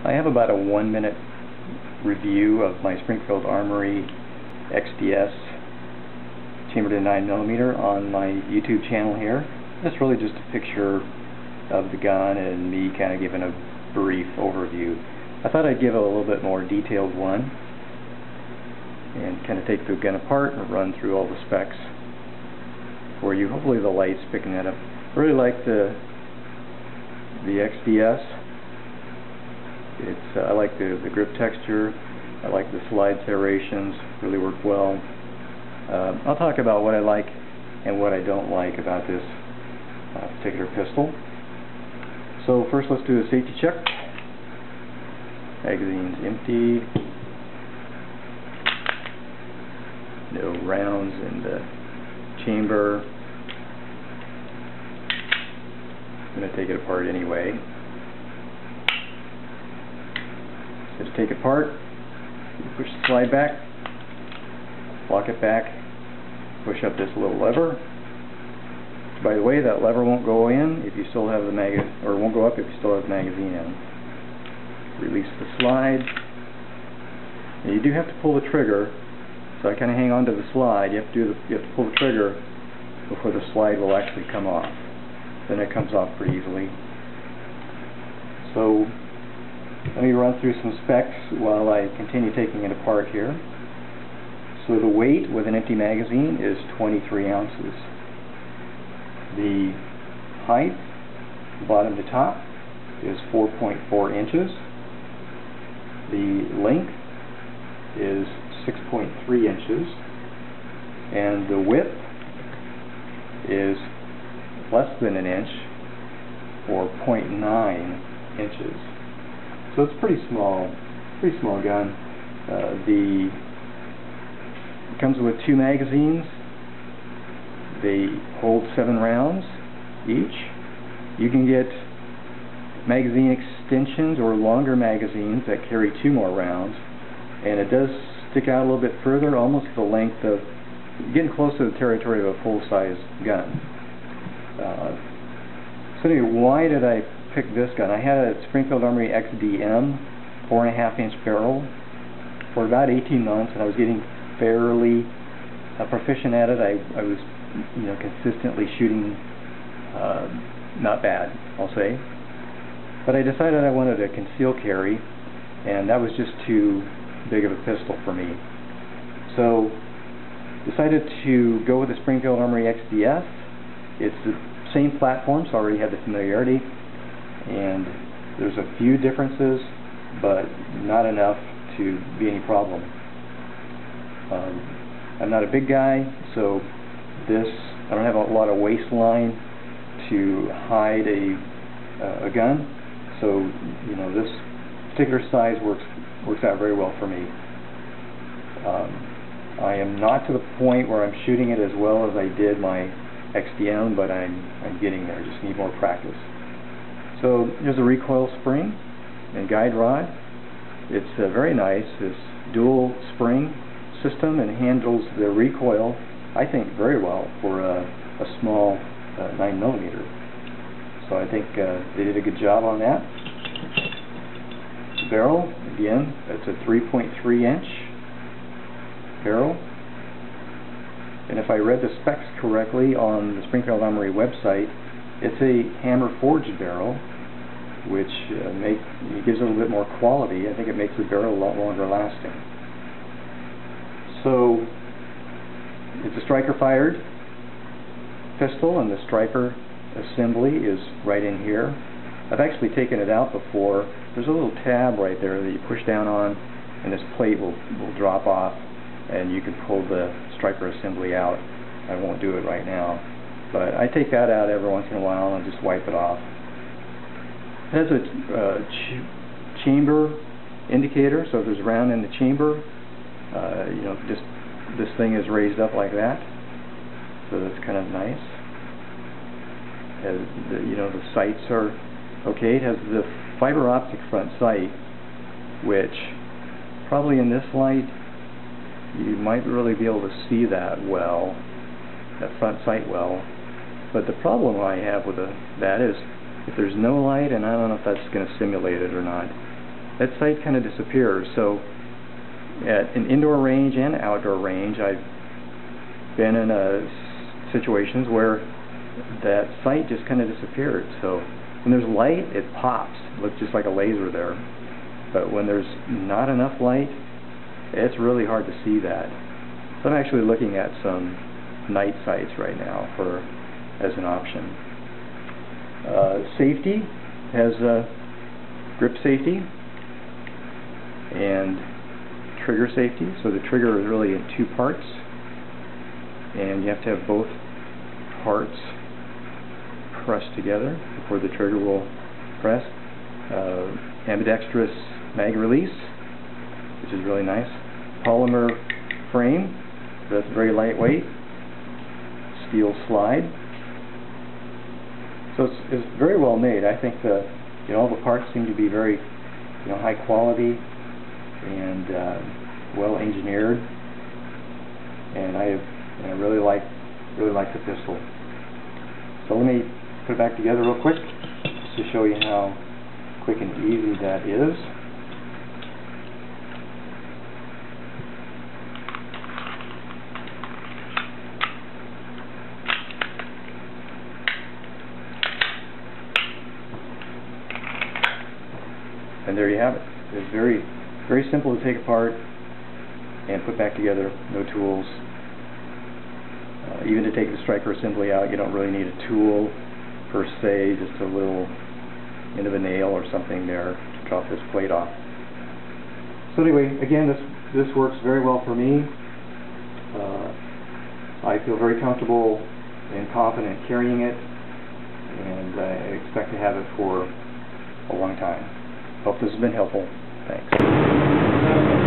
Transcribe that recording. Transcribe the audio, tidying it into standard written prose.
I have about a 1-minute review of my Springfield Armory XDS chambered in 9mm on my YouTube channel here. It's really just a picture of the gun and me kind of giving a brief overview. I thought I'd give a little bit more detailed one and kind of take the gun apart and run through all the specs for you. Hopefully the light's picking that up. I really like the XDS. I like the grip texture. I like the slide serrations, really work well. I'll talk about what I like and what I don't like about this particular pistol. So first let's do a safety check. Magazine's empty. No rounds in the chamber. I'm going to take it apart anyway. Just take it apart, push the slide back, lock it back, push up this little lever. By the way, that lever won't go in if you still have the won't go up if you still have the magazine in. Release the slide. Now you do have to pull the trigger, so I kind of hang on to the slide. You have to pull the trigger before the slide will actually come off. Then it comes off pretty easily. So let me run through some specs while I continue taking it apart here. So the weight with an empty magazine is 23 ounces. The height, bottom to top, is 4.4 inches. The length is 6.3 inches. And the width is less than an inch, or 0.9 inches. So it's pretty small gun. It comes with 2 magazines. They hold 7 rounds each. You can get magazine extensions or longer magazines that carry 2 more rounds, and it does stick out a little bit further, almost the length of, getting close to the territory of a full-size gun. So anyway, why did I pick this gun? I had a Springfield Armory XDM 4.5-inch barrel for about 18 months, and I was getting fairly proficient at it. I was, consistently shooting, not bad, I'll say. But I decided I wanted a conceal carry, and that was just too big of a pistol for me. So decided to go with the Springfield Armory XDS. It's the same platform, so I already had the familiarity, and there's a few differences, but not enough to be any problem. I'm not a big guy, so I don't have a lot of waistline to hide a gun, so this particular size works out very well for me. I am not to the point where I'm shooting it as well as I did my XDM, but I'm getting there. Just need more practice. So here's a recoil spring and guide rod. It's very nice. This dual spring system and handles the recoil, I think, very well for a small 9mm. So I think they did a good job on that. The barrel, again, it's a 3.3-inch barrel. And if I read the specs correctly on the Springfield Armory website, it's a hammer forged barrel, which gives it a little bit more quality. I think it makes the barrel a lot longer lasting. So it's a striker fired pistol, and the striker assembly is right in here. I've actually taken it out before. There's a little tab right there that you push down on, and this plate will drop off, and you can pull the striker assembly out. I won't do it right now, but I take that out every once in a while and just wipe it off. It has a chamber indicator, so if there's a round in the chamber, this thing is raised up like that, so that's kind of nice. The sights are okay. It has the fiber optic front sight, which probably in this light you might really be able to see that well, that front sight well. But the problem I have with that is if there's no light, and I don't know if that's going to simulate it or not, that sight kind of disappears. So at an indoor range and outdoor range, I've been in situations where that sight just kind of disappeared. So when there's light, it pops. It looks just like a laser there. But when there's not enough light, it's really hard to see that. So I'm actually looking at some night sights right now as an option. Safety has grip safety and trigger safety. So the trigger is really in two parts, and you have to have both parts pressed together before the trigger will press. Ambidextrous mag release, which is really nice. Polymer frame, so that's very lightweight. Steel slide. So it's very well made. I think all the parts seem to be very high quality and well engineered, and I really like the pistol. So let me put it back together real quick just to show you how quick and easy that is. And there you have it. It's very, very simple to take apart and put back together. No tools. Even to take the striker assembly out, you don't really need a tool per se. Just a little end of a nail or something there to drop this plate off. So anyway, again, this works very well for me. I feel very comfortable and confident carrying it, and I expect to have it for a long time. Hope this has been helpful. Thanks.